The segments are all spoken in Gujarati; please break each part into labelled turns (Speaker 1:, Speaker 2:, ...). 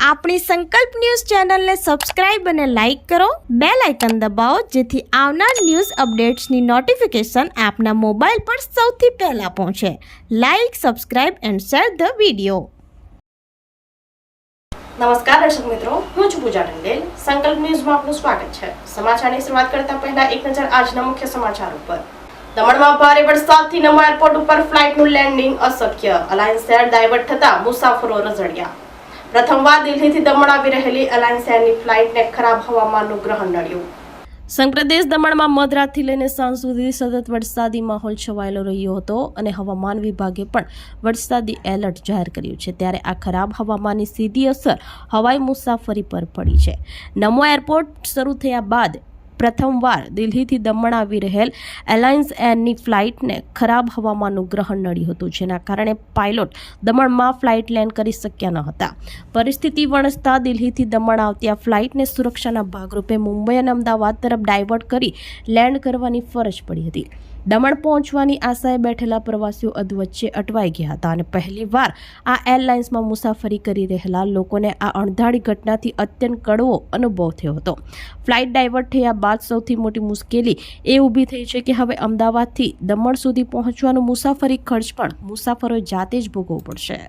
Speaker 1: આપણી સંકલ્પ ન્યૂઝ ચેનલને સબસ્ક્રાઇબ અને લાઇક કરો, બેલ આઇકન દબાવો જેથી આવનાર ન્યૂઝ અપડેટ્સની નોટિફિકેશન આપના મોબાઈલ પર સૌથી પહેલા પહોંચે. Like, subscribe and share the video.
Speaker 2: નમસ્કાર દર્શક મિત્રો, હું છું પૂજા ટંડેલ. સંકલ્પ ન્યૂઝમાં આપનું સ્વાગત છે. સમાચારની શરૂઆત કરતા પહેલા એક નજર આજના મુખ્ય સમાચાર ઉપર. દમણમાં ભારે વરસાદથી નમો એરપોર્ટ ઉપર ફ્લાઇટનું લેન્ડિંગ અશક્ય. અલાયન્સ એર ડાયવર્ટ થતા મુસાફરો રઝળ્યા. પ્રથમવાર દિલ્હીથી દમણ આવી રહેલી અલાયન્સ એરની ફ્લાઇટને ખરાબ હવામાનનું ગ્રહણ નડ્યું. સંઘપ્રદેશ દમણમાં મધરાતથી લઈને સાંજ સુધી સતત વરસાદી માહોલ છવાયેલો રહ્યો હતો અને હવામાન વિભાગે પણ વરસાદી એલર્ટ જાહેર કર્યું છે. ત્યારે આ ખરાબ હવામાનની સીધી અસર હવાઈ મુસાફરી પર પડી છે. નમો એરપોર્ટ શરૂ થયા બાદ પ્રથમવાર દિલ્હીથી દમણ આવી રહેલ એલાયન્સ એરની ફ્લાઇટને ખરાબ હવામાનનું ગ્રહણ નડ્યું હતું, જેના કારણે પાયલોટ દમણમાં ફ્લાઇટ લેન્ડ કરી શક્યા ન હતા. પરિસ્થિતિ વણસતા દિલ્હીથી દમણ આવતી આ ફ્લાઇટને સુરક્ષાના ભાગરૂપે મુંબઈ અને અમદાવાદ તરફ ડાયવર્ટ કરી લેન્ડ કરવાની ફરજ પડી હતી. દમણ પહોંચવાની આશાએ બેઠેલા પ્રવાસીઓ અધવચ્ચે અટવાઈ ગયા હતા અને પહેલીવાર આ એરલાઇન્સમાં મુસાફરી કરી રહેલા લોકોને આ અણધારી ઘટનાથી અત્યંત કડવો અનુભવ થયો હતો. ફ્લાઇટ ડાયવર્ટ થયા બાદ સૌથી મોટી મુશ્કેલી એ ઊભી થઈ છે કે હવે અમદાવાદથી દમણ સુધી પહોંચવાનો મુસાફરી ખર્ચ પણ મુસાફરોએ જાતે જ ભોગવવો પડશે.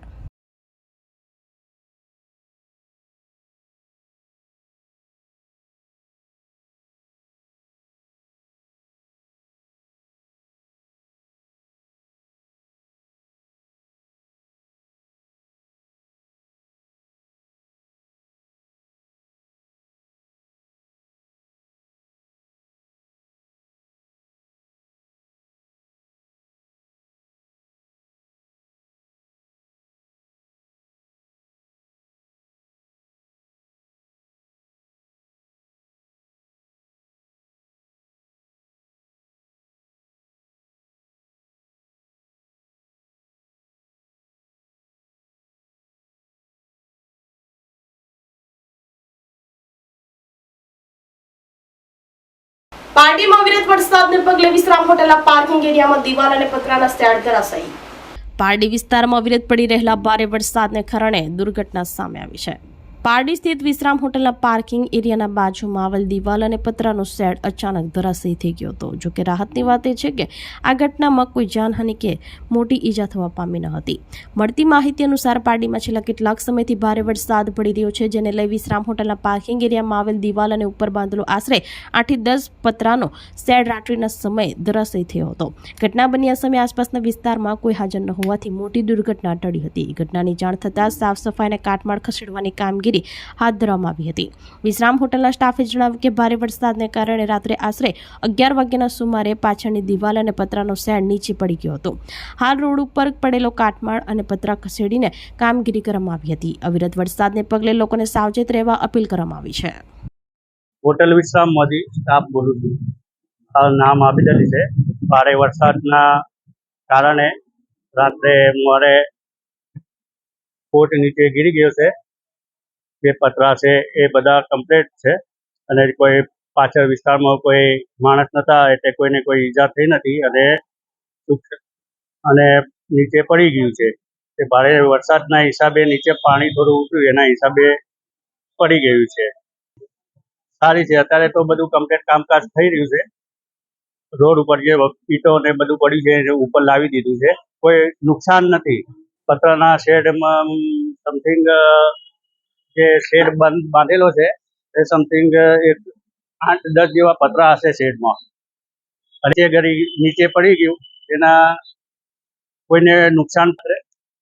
Speaker 2: પાર્ટીમાં અવિરત વરસાદને પગલે વિશ્રામ હોટલના પાર્કિંગ એરિયામાં દિવાલ અને પતરાના શેડ ધરાશાયી. પારડી વિસ્તારમાં અવિરત પડી રહેલા ભારે વરસાદને કારણે દુર્ઘટના સામે આવી છે. પારડી સ્થિત વિશ્રામ હોટલના પાર્કિંગ એરિયાના બાજુમાં આવેલ દિવાલ અને પતરાનો શેડ અચાનક ધરાશાયી થઈ ગયો હતો. જો કે રાહતની વાત એ છે કે આ ઘટનામાં કોઈ જાનહાનિ કે મોટી ઈજા થવા પામી ન હતી. મળતી માહિતી અનુસાર પારડીમાં છેલ્લા કેટલાક સમયથી ભારે વરસાદ પડી રહ્યો છે, જેને લઈ વિશ્રામ હોટલના પાર્કિંગ એરિયામાં આવેલ દિવાલ અને ઉપર બાંધેલો આશરે 8 થી 10 પતરાનો શેડ રાત્રિના સમયે ધરાશાયી થયો હતો. ઘટના બન્યા સમયે આસપાસના વિસ્તારમાં કોઈ હાજર ન હોવાથી મોટી દુર્ઘટના ટળી હતી. ઘટનાની જાણ થતાં સાફ સફાઈ અને કાટમાળ ખસેડવાની કામગીરી હાથ ધરવામાં આવી હતી. વિશ્રામ હોટલના સ્ટાફે જણાવ્યું કે ભારે વરસાદને કારણે રાત્રે આશરે 11 વાગ્યાના સુમારે પાછળની દિવાલ અને પતરાનો શેડ નીચે પડી ગયો હતો. હાલ રોડ ઉપર પડેલો કાટમાળ અને પતરા ખસેડીને કામગીરી કરવામાં આવી હતી. અવિરત વરસાદને પગલે લોકોને સાવચેત રહેવા અપીલ કરવામાં આવી છે.
Speaker 3: હોટલ વિશ્રામમાંથી સ્ટાફ બોલું છું. નામ આબિદ અલી છે. ભારે વરસાદના કારણે રાત્રે મારે કોટ નીચે ગીરી ગયો છે. જે પતરા છે એ બધા કમ્પ્લીટ છે અને કોઈ પાછળ વિસ્તારમાં કોઈ માણસ નહોતા, એટલે કોઈને કોઈ ઈજા થઈ નથી અને નીચે પડી ગયું છે. એ ભારે વરસાદના હિસાબે નીચે પાણી થોડું ઉતર્યું, એના હિસાબે પડી ગયું છે. સારી છે. અત્યારે તો બધું કમ્પ્લીટ કામકાજ થઈ રહ્યું છે. રોડ ઉપર જે ઈંટો ને બધું પડ્યું છે એ ઉપર લાવી દીધું છે. કોઈ નુકસાન નથી. પતરાના શેડમાં સમથિંગ જે શેડ બાંધેલો છે એ સમથિંગ 8-10 જેવા પતરા હશે શેડમાં. અને જે ઘડી નીચે પડી ગયું એના કોઈને નુકસાન કરે.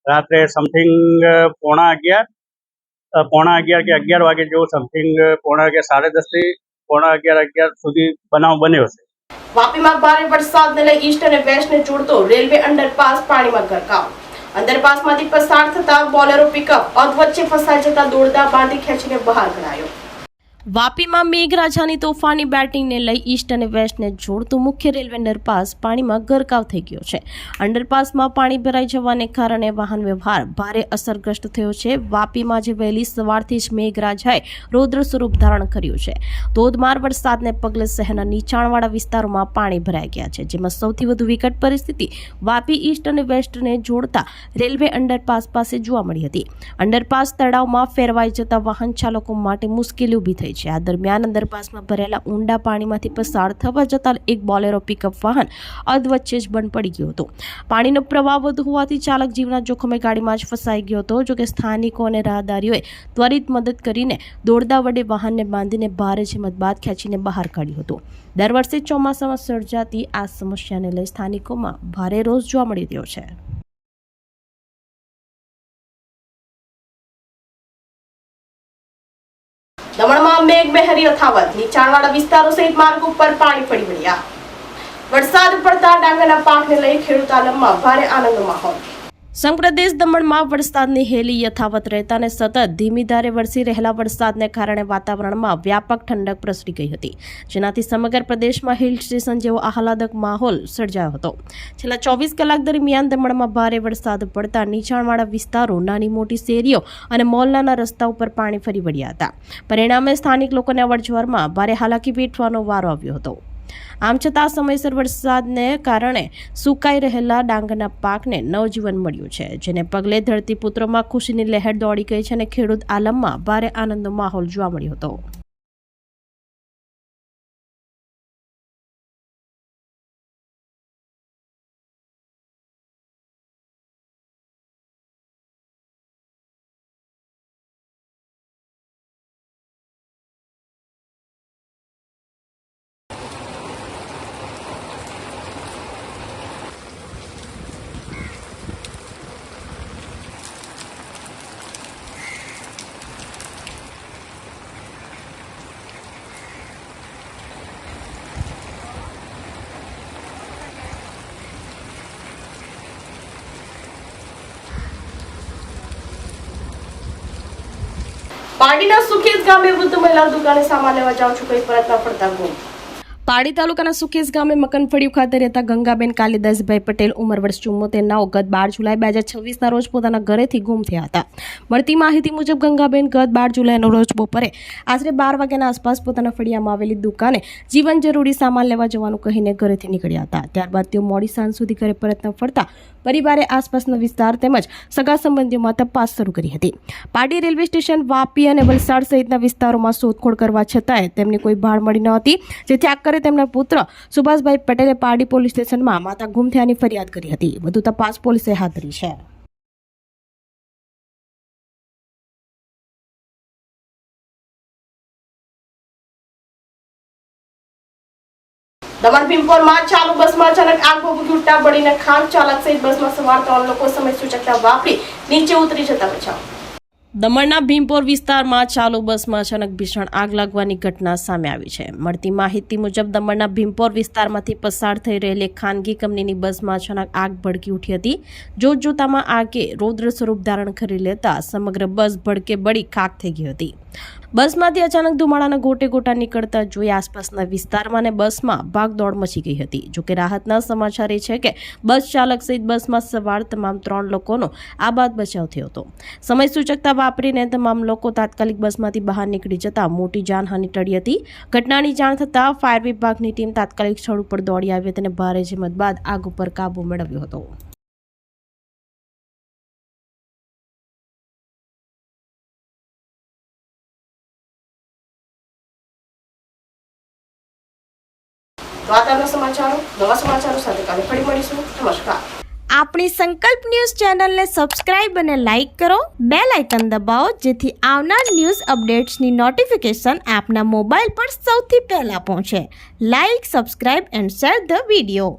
Speaker 3: રાત્રે સમથિંગ 11:30 કે 11 વાગે જેવો સમથિંગ 10:30 થી 11:30 સુધી બનાવ બન્યો છે.
Speaker 2: વાપીમાં ભારે વરસાદને લઈ ઈસ્ટ અને વેસ્ટને જોડતો રેલવે અંડરપાસ પાણીમાં ગરકાવ. અંડરપાસમાંથી પસાર થતા બોલેરો પિકઅપ અધવચ્ચે ફસાઈ જતા દોરડા બાંધી ખેંચીને બહાર કઢાયો. વાપીમાં મેઘરાજાની તોફાની બેટિંગને લઈ ઈસ્ટ અને વેસ્ટને જોડતું મુખ્ય રેલવે અંડરપાસ પાણીમાં ગરકાવ થઈ ગયો છે. અંડરપાસમાં પાણી ભરાઈ જવાને કારણે વાહન વ્યવહાર ભારે અસરગ્રસ્ત થયો છે. વાપીમાં જે વહેલી સવારથી જ મેઘરાજાએ રૌદ્ર સ્વરૂપ ધારણ કર્યું છે. ધોધમાર વરસાદને પગલે શહેરના નીચાણવાળા વિસ્તારોમાં પાણી ભરાઈ ગયા છે, જેમાં સૌથી વધુ વિકટ પરિસ્થિતિ વાપી ઈસ્ટ અને વેસ્ટને જોડતા રેલવે અંડરપાસ પાસે જોવા મળી હતી. અંડરપાસ તળાવમાં ફેરવાઈ જતા વાહન ચાલકો માટે મુશ્કેલી ઊભી થઈ છે. આ દરમિયાન અંડરપાસમાં ભરેલા ઊંડા પાણીમાંથી પસાર થવા જતા એક બોલેરો પિકઅપ વાહન અધવચ્ચે જ બંધ પડી ગયું હતું. પાણીનો પ્રવાહ વધુ હોવાથી ચાલક જીવના જોખમે ગાડીમાં જ ફસાઈ ગયો હતો. જોકે સ્થાનિકો અને રાહદારીઓએ ત્વરિત મદદ કરીને દોરડા વડે વાહનને બાંધીને ભારે જહેમત બાદ ખેંચીને બહાર કાઢ્યું હતું. દર વર્ષે ચોમાસામાં સર્જાતી આ સમસ્યાને લઈ સ્થાનિકોમાં ભારે રોષ જોવા મળી રહ્યો છે. દમણમાં મેઘમહેર યથાવત, નીચાણવાળા વિસ્તારો સહિત માર્ગ ઉપર પાણી ફરી વળ્યા. વરસાદ પડતા ડાંગરના પાકને લઈ ખેડૂત આલમમાં ભારે આનંદનો માહોલ. સંઘપ્રદેશ દમણમાં વરસાદની હેલી યથાવત રહેતા અને સતત ધીમી ધારે વરસી રહેલા વરસાદને કારણે વાતાવરણમાં વ્યાપક ઠંડક પ્રસરી ગઈ હતી, જેનાથી સમગ્ર પ્રદેશમાં હિલ સ્ટેશન જેવો આહલાદક માહોલ સર્જાયો હતો. છેલ્લા 24 કલાક દરમિયાન દમણમાં ભારે વરસાદ પડતા નીચાણવાળા વિસ્તારો, નાની મોટી શેરીઓ અને મોહલ્લાના રસ્તા ઉપર પાણી ફરી વળ્યા હતા. પરિણામે સ્થાનિક લોકોને અવરજવરમાં ભારે હાલાકી વેઠવાનો વારો આવ્યો હતો. આમ છતાં સમયસર વરસાદને કારણે સુકાઈ રહેલા ડાંગરના પાકને નવજીવન મળ્યું છે, જેને પગલે ધરતીપુત્રોમાં ખુશીની લહેર દોડી ગઈ છે અને ખેડૂત આલમમાં ભારે આનંદનો માહોલ જોવા મળ્યો હતો. પાડીના સુખેસ ગામે વૃદ્ધ મહિલા દુકાને સામાન લેવા જાઉં છું કઈ પરત ન પડતા ગુમ. પાડી તાલુકાના સુખેસ ગામે મકનફળિયું ખાતે રહેતા ગંગાબેન કાલિદાસભાઈ પટેલ ઉંમર વર્ષ 74 ગત 12 જુલાઈ 2026 રોજ પોતાના ઘરેથી ગુમ થયા હતા. મળતી માહિતી મુજબ ગંગાબેન ગત 12 જુલાઈનો રોજ બપોરે આશરે 12 વાગ્યાના આસપાસ પોતાના ફળિયામાં આવેલી દુકાને જીવન જરૂરી સામાન લેવા જવાનું કહીને ઘરેથી નીકળ્યા હતા. ત્યારબાદ તેઓ મોડી સાંજ સુધી ઘરે પરત ન ફરતા પરિવારે આસપાસના વિસ્તાર તેમજ સગા સંબંધીઓમાં તપાસ શરૂ કરી હતી. પાડી રેલવે સ્ટેશન, વાપી અને વલસાડ સહિતના વિસ્તારોમાં શોધખોળ કરવા છતાંય તેમને કોઈ ભાળ મળી ન હતી, જેથી આખરે તેમના પુત્ર સુભાષભાઈ પટેલે પાડી પોલીસ સ્ટેશનમાં માતા ગુમ થયાની ફરિયાદ કરી હતી. વધુ તપાસ પોલીસે હાથ ધરી છે. દમણ ભીમપોરમાં ચાલુ બસમાં અચાનક આગ ભભૂકી ઉઠતા બળીને ખાન ચાલક સહિત બસમાં સવાર 3 લોકો સમય સૂચકતા વાપરી નીચે ઉતરી જતા બચાવ. દમણના ભીમપોર વિસ્તારમાં ચાલુ બસમાં અચાનક ભીષણ આગ લાગવાની ઘટના સામે આવી છે. મળતી માહિતી મુજબ દમણના ભીમપોર વિસ્તારમાંથી પસાર થઈ રહેલી ખાનગી કંપનીની બસમાં અચાનક આગ ભડકી ઉઠી હતી. જોતજોતામાં આગે રૌદ્ર સ્વરૂપ ધારણ કરી લેતા સમગ્ર બસ ભડકે બળી ખાખ થઈ ગઈ હતી. બસમાંથી અચાનક ધુમાડાના ગોટે ગોટા નીકળતા જોઈ આસપાસના વિસ્તારમાં અને બસમાં ભાગદોડ મચી ગઈ હતી. જોકે રાહતના સમાચાર એ છે કે બસ ચાલક સહિત બસમાં સવાર તમામ 3 લોકોનો આબાદ બચાવ થયો હતો. સમય સૂચકતા વાપરીને તમામ લોકો તાત્કાલિક બસમાંથી બહાર નીકળી જતા મોટી જાનહાનિ ટળી હતી. ઘટનાની જાણ થતાં ફાયર વિભાગની ટીમ તાત્કાલિક સ્થળ ઉપર દોડી આવી હતી અને ભારે જહેમત બાદ આગ ઉપર કાબુ મેળવ્યો હતો. નવા સમાચારો સાથે કાલે ફરી મળીશું. નમસ્કાર.
Speaker 1: આપણી સંકલ્પ ન્યૂઝ ચેનલને સબસ્ક્રાઇબ અને લાઇક કરો, બેલ આઇકન દબાવો, જેથી આવનાર ન્યૂઝ અપડેટ્સની નોટિફિકેશન આપના મોબાઈલ પર સૌથી પહેલા પહોંચે. Like, subscribe and share the video.